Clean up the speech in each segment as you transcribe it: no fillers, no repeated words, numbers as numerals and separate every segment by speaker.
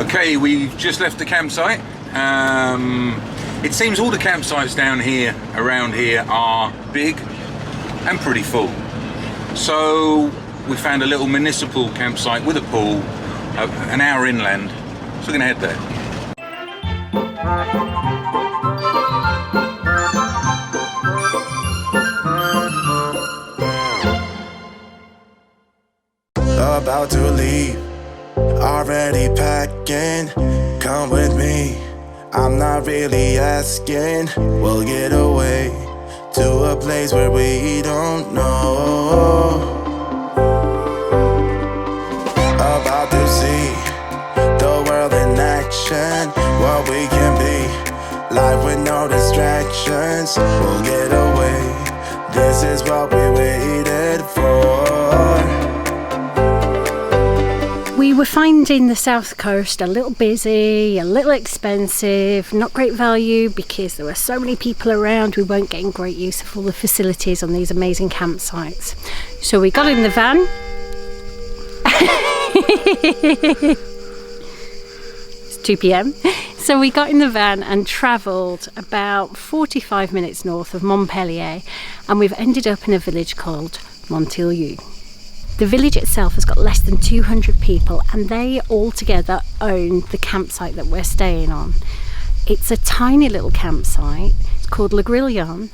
Speaker 1: Okay, we've just left the campsite. It seems all the campsites down here, around here, are big and pretty full. So we found a little municipal campsite with a pool, an hour inland. So we're gonna head there.
Speaker 2: About to leave, already packing. Come with me, I'm not really asking. We'll get away to a place where we don't know. About to see the world in action, what we can be, life with no distractions. We'll get away, this is what we waited for.
Speaker 3: We were finding the south coast a little busy, a little expensive, not great value because there were so many people around. We weren't getting great use of all the facilities on these amazing campsites. So we got in the van. It's 2 p.m. So we got in the van and travelled about 45 minutes north of Montpellier, and we've ended up in a village called Montilieu. The village itself has got less than 200 people, and they all together own the campsite that we're staying on. It's a tiny little campsite. It's called Le Grillion.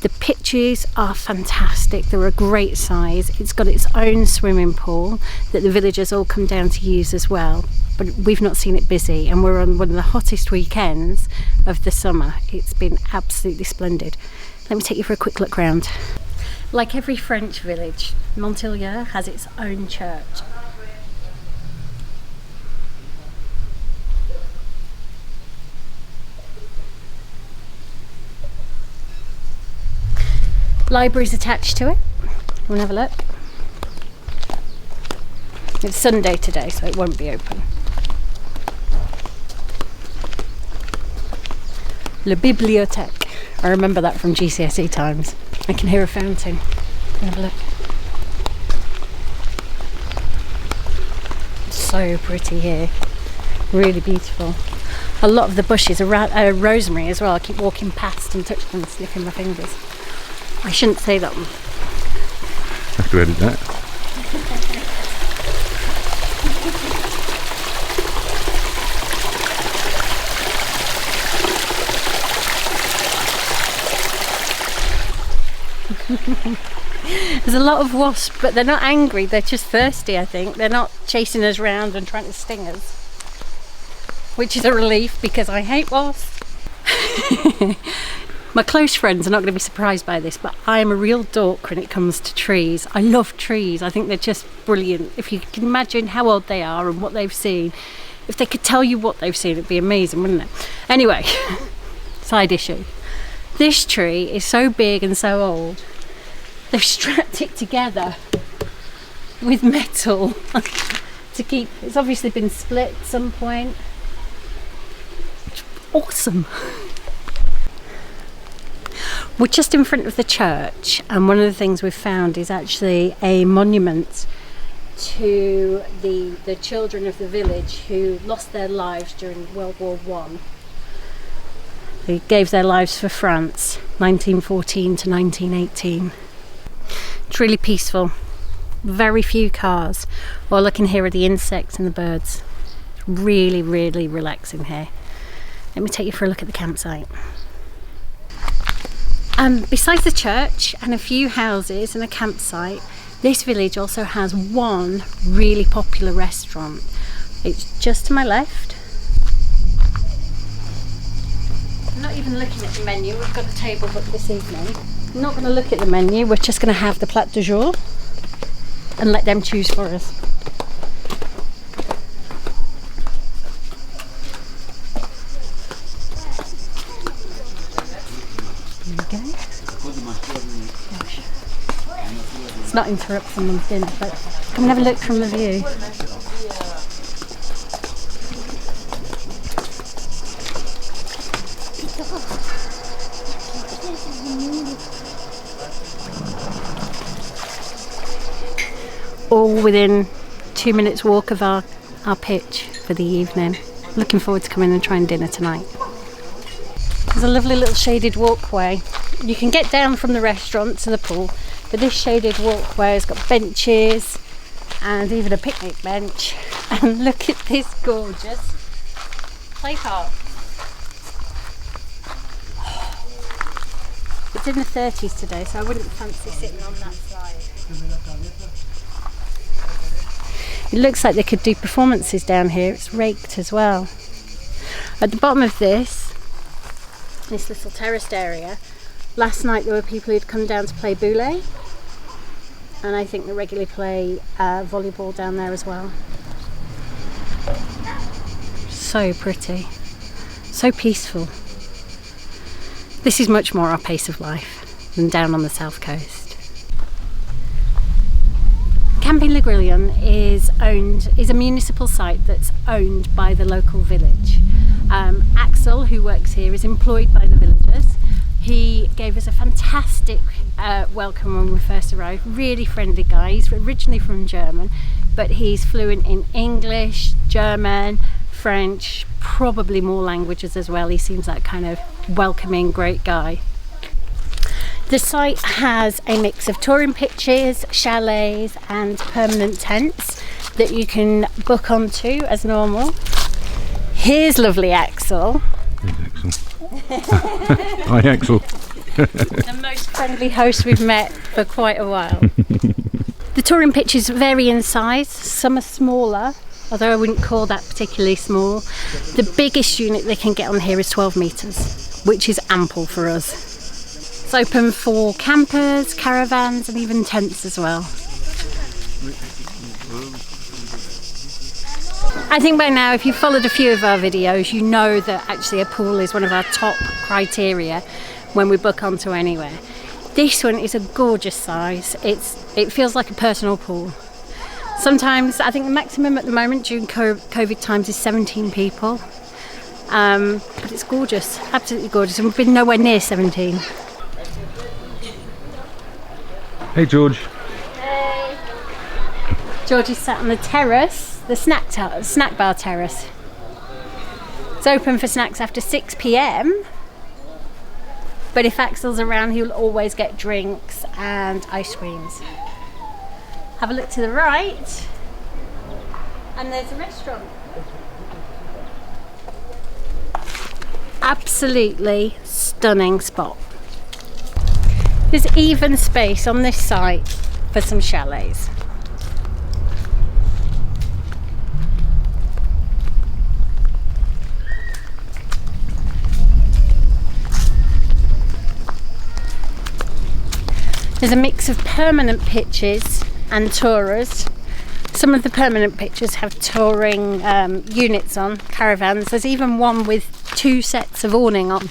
Speaker 3: The pitches are fantastic. They're a great size. It's got its own swimming pool that the villagers all come down to use as well. But we've not seen it busy, and we're on one of the hottest weekends of the summer. It's been absolutely splendid. Let me take you for a quick look round. Like every French village, Montilieu has its own church. Library's attached to it. We'll have a look. It's Sunday today, so it won't be open. La Bibliothèque. I remember that from GCSE times. I can hear a fountain. Have a look. So pretty here. Really beautiful. A lot of the bushes are rosemary as well. I keep walking past and touching them and sniffing my fingers. I shouldn't say that one.
Speaker 1: I have to edit that.
Speaker 3: There's a lot of wasps, but they're not angry, they're just thirsty, I think. They're not chasing us around and trying to sting us, which is a relief because I hate wasps. My close friends are not going to be surprised by this, but I am a real dork when it comes to trees. I love trees. I think they're just brilliant. If you can imagine how old they are and what they've seen, if they could tell you what they've seen, it'd be amazing, wouldn't it? Anyway, side issue. This tree is so big and so old, they've strapped it together with metal to keep. It's obviously been split at some point. It's awesome. We're just in front of the church, and one of the things we've found is actually a monument to the children of the village who lost their lives during World War I. They gave their lives for France, 1914 to 1918. It's really peaceful. Very few cars. All I can hear are the insects and the birds. It's really, really relaxing here. Let me take you for a look at the campsite. Besides the church and a few houses and a campsite, this village also has one really popular restaurant. It's just to my left. I'm not even looking at the menu. We've got a table booked this evening. I'm not going to look at the menu. We're just going to have the plat du jour and let them choose for us. There we go. Let's not interrupt someone's dinner, but come and have a look from the view. All within 2 minutes walk of our pitch for the evening. Looking forward to coming and trying dinner tonight. There's a lovely little shaded walkway. You can get down from the restaurant to the pool, but this shaded walkway has got benches and even a picnic bench. And look at this gorgeous play park. It's in the 30s today, so I wouldn't fancy sitting on that slide. It looks like they could do performances down here. It's raked as well. At the bottom of this little terraced area, last night there were people who'd come down to play boulet, and I think they regularly play volleyball down there as well. So pretty, so peaceful. This is much more our pace of life than down on the south coast. Camping Le Grillion is a municipal site that's owned by the local village. Axel, who works here, is employed by the villagers. He gave us a fantastic welcome when we first arrived. Really friendly guy. He's originally from German, but he's fluent in English, German, French, probably more languages as well. He seems like kind of welcoming, great guy. The site has a mix of touring pitches, chalets and permanent tents that you can book onto as normal. Here's lovely Axel.
Speaker 1: Hi Axel.
Speaker 3: The most friendly host we've met for quite a while. The touring pitches vary in size. Some are smaller, although I wouldn't call that particularly small. The biggest unit they can get on here is 12 metres, which is ample for us. It's open for campers, caravans and even tents as well. I think by now, if you've followed a few of our videos, you know that actually a pool is one of our top criteria when we book onto anywhere. This one is a gorgeous size. It feels like a personal pool. Sometimes, I think the maximum at the moment during COVID times is 17 people. But it's gorgeous, absolutely gorgeous, and we've been nowhere near 17.
Speaker 1: Hey George.
Speaker 3: Hey. George is sat on the terrace, the snack bar terrace. It's open for snacks after 6 p.m. But if Axel's around, he'll always get drinks and ice creams. Have a look to the right, and there's a restaurant. Absolutely stunning spot. There's even space on this site for some chalets. There's a mix of permanent pitches and tourers. Some of the permanent pitches have touring units on, caravans. There's even one with 2 sets of awning on,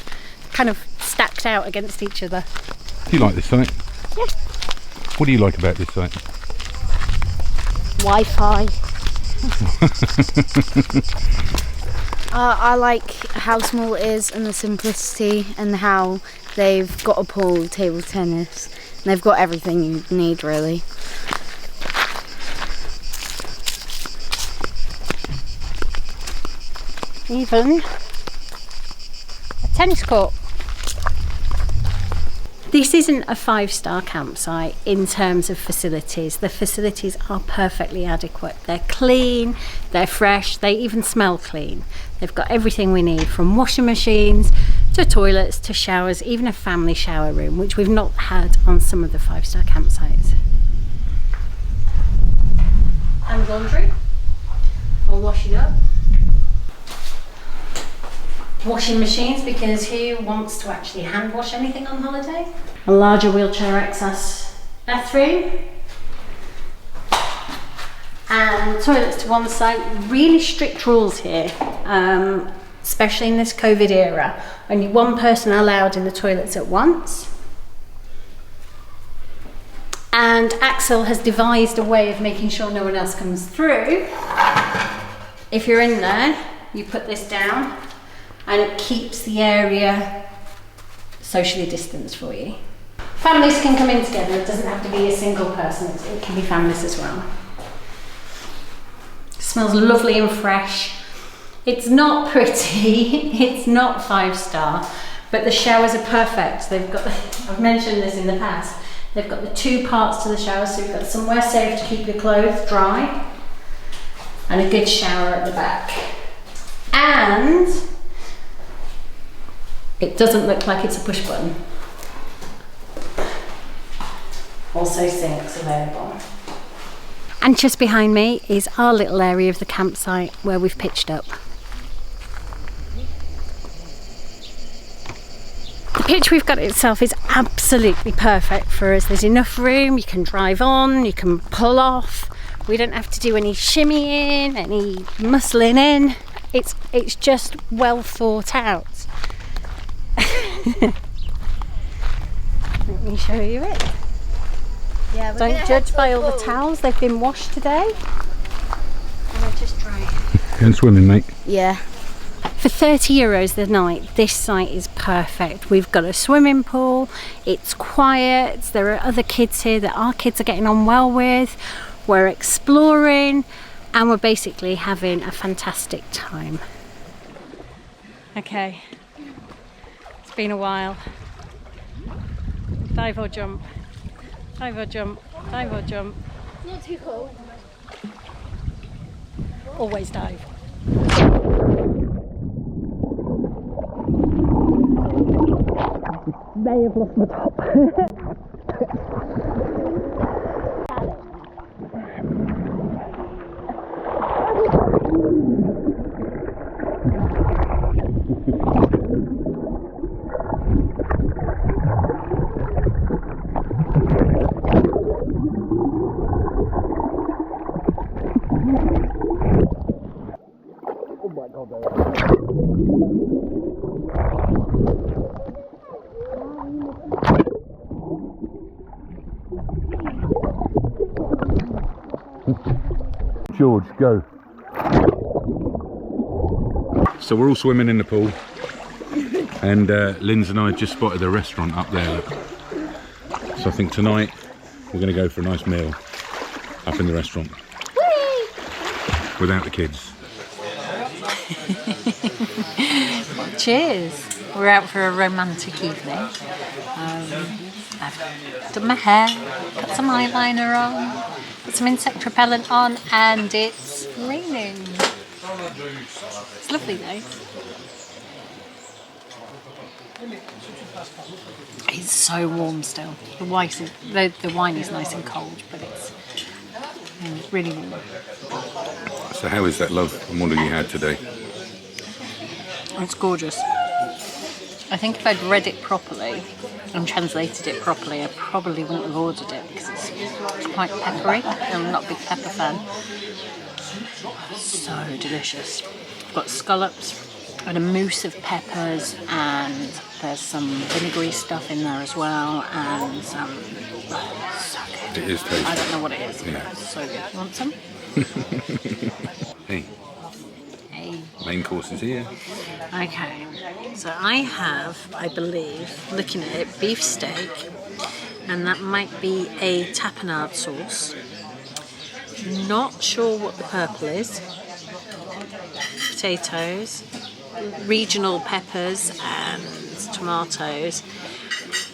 Speaker 3: kind of stacked out against each other.
Speaker 1: Do you like this site?
Speaker 3: Yeah.
Speaker 1: What do you like about this site?
Speaker 3: Wi-Fi.
Speaker 4: I like how small it is and the simplicity, and how they've got a pool, table tennis, and they've got everything you need really.
Speaker 3: Even a tennis court. This isn't a 5-star campsite in terms of facilities. The facilities are perfectly adequate. They're clean, they're fresh, they even smell clean. They've got everything we need, from washing machines to toilets to showers, even a family shower room, which we've not had on some of the 5-star campsites. And laundry, or washing up. Washing machines, because who wants to actually hand wash anything on holiday? A larger wheelchair access bathroom, and toilets to one side. Really strict rules here, especially in this COVID era. Only one person allowed in the toilets at once. And Axel has devised a way of making sure no one else comes through. If you're in there, you put this down, and it keeps the area socially distanced for you. Families can come in together. It doesn't have to be a single person. It can be families as well. It smells lovely and fresh. It's not pretty, it's not 5-star, but the showers are perfect. They've got, I've mentioned this in the past, they've got the 2 parts to the shower, so you've got somewhere safe to keep your clothes dry and a good shower at the back. And it doesn't look like it's a push button. Also sinks available. And just behind me is our little area of the campsite where we've pitched up. The pitch we've got itself is absolutely perfect for us. There's enough room, you can drive on, you can pull off. We don't have to do any shimmying, any muscling in. It's just well thought out. Let me show you it.
Speaker 4: Yeah,
Speaker 3: Don't judge by all the towels, they've been washed today. And they're just dry.
Speaker 1: Going swimming, mate?
Speaker 4: Yeah.
Speaker 3: For €30 the night, this site is perfect. We've got a swimming pool, it's quiet, there are other kids here that our kids are getting on well with. We're exploring and we're basically having a fantastic time. Okay, it's been a while. Dive or jump, dive or jump, dive or jump.
Speaker 4: Not too cold.
Speaker 3: Always dive. May have lost my top.
Speaker 1: George, go. So we're all swimming in the pool, and Lynn's and I just spotted a restaurant up there. So I think tonight we're going to go for a nice meal up in the restaurant. Whee! Without the kids.
Speaker 3: Cheers. We're out for a romantic evening. I've done my hair, put some eyeliner on, put some insect repellent on, and it's raining. It's lovely though. It's so warm still. The wine is nice and cold, but it's really warm.
Speaker 1: So how is that, love? And what have you had today?
Speaker 3: It's gorgeous. I think if I'd read it properly and translated it properly, I probably wouldn't have ordered it because it's quite peppery. I'm not a big pepper fan. So delicious. I've got scallops and a mousse of peppers, and there's some vinegary stuff in there as well, and so good.
Speaker 1: It is tasty.
Speaker 3: I don't know what it is.
Speaker 1: Yeah.
Speaker 3: It's so good. You want some?
Speaker 1: Hey.
Speaker 3: Hey.
Speaker 1: Main course is here.
Speaker 3: Okay, so I have, I believe, looking at it, beef steak, and that might be a tapenade sauce. Not sure what the purple is. Potatoes, regional peppers and tomatoes,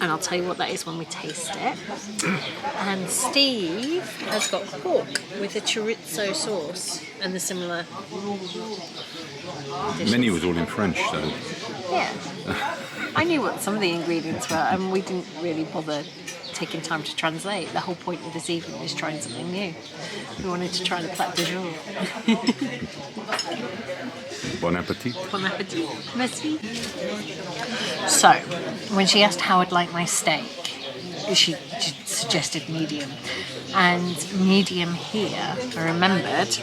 Speaker 3: and I'll tell you what that is when we taste it. And Steve has got pork with a chorizo sauce and the similar dishes.
Speaker 1: The menu was all in French, so...
Speaker 3: Yeah. I knew what some of the ingredients were, and we didn't really bother taking time to translate. The whole point of this evening is trying something new. We wanted to try the plat du jour.
Speaker 1: Bon appetit.
Speaker 3: Bon appetit. Merci. So, when she asked how I'd like my steak, she suggested medium. And medium here, I remembered,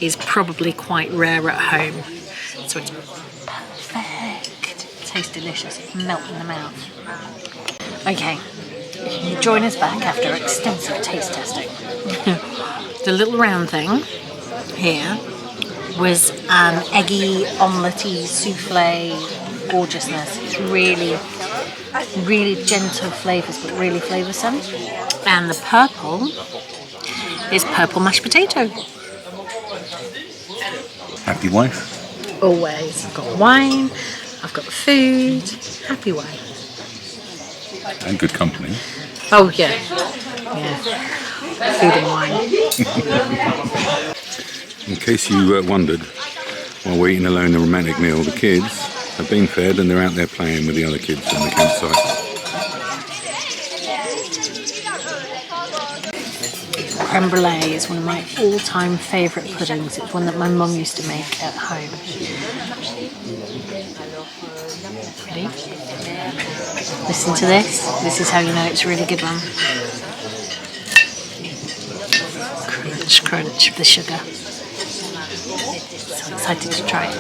Speaker 3: is probably quite rare at home. So it's perfect. It tastes delicious. Melt in the mouth. Okay, you join us back after extensive taste testing. The little round thing here was an eggy, omelette-y souffle gorgeousness. It's really, really gentle flavours, but really flavoursome. And the purple is purple mashed potato.
Speaker 1: Happy wife?
Speaker 3: Always. I've got wine, I've got food, happy wife.
Speaker 1: And good company.
Speaker 3: Oh yeah, yeah. Food and wine.
Speaker 1: In case you wondered, while we're eating alone a romantic meal, the kids have been fed and they're out there playing with the other kids on the campsite.
Speaker 3: Creme brulee is one of my all-time favourite puddings. It's one that my mum used to make at home. Ready? Listen to this. This is how you know it's a really good one. Crunch, crunch of the sugar. So excited to try it.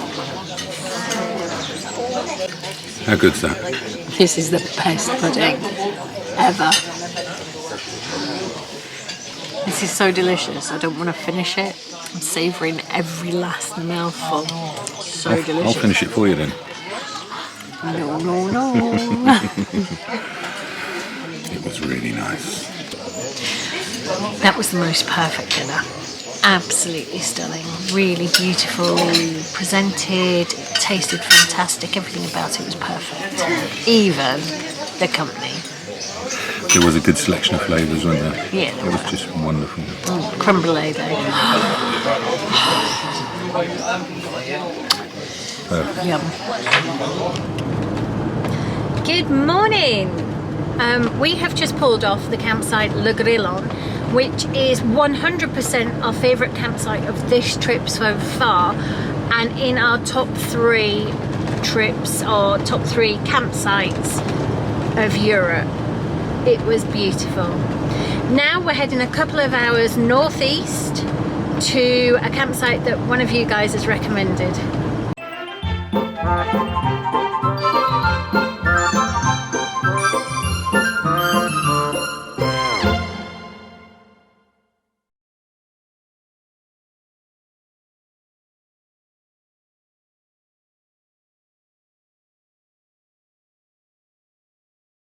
Speaker 1: How good's that?
Speaker 3: This is the best pudding ever. This is so delicious. I don't want to finish it. I'm savouring every last mouthful. So delicious.
Speaker 1: I'll finish it for you then.
Speaker 3: No, no, no.
Speaker 1: It was really nice.
Speaker 3: That was the most perfect dinner. Absolutely stunning. Really beautifully presented. It tasted fantastic. Everything about it was perfect. Even the company.
Speaker 1: There was a good selection of flavours, wasn't there?
Speaker 3: Yeah, there
Speaker 1: It was
Speaker 3: were.
Speaker 1: just wonderful.
Speaker 3: Creme brulee though. Yum. Good morning. We have just pulled off the campsite Le Grillon, which is 100% our favourite campsite of this trip so far, and in our top 3 trips or top 3 campsites of Europe. It was beautiful. Now we're heading a couple of hours northeast to a campsite that one of you guys has recommended.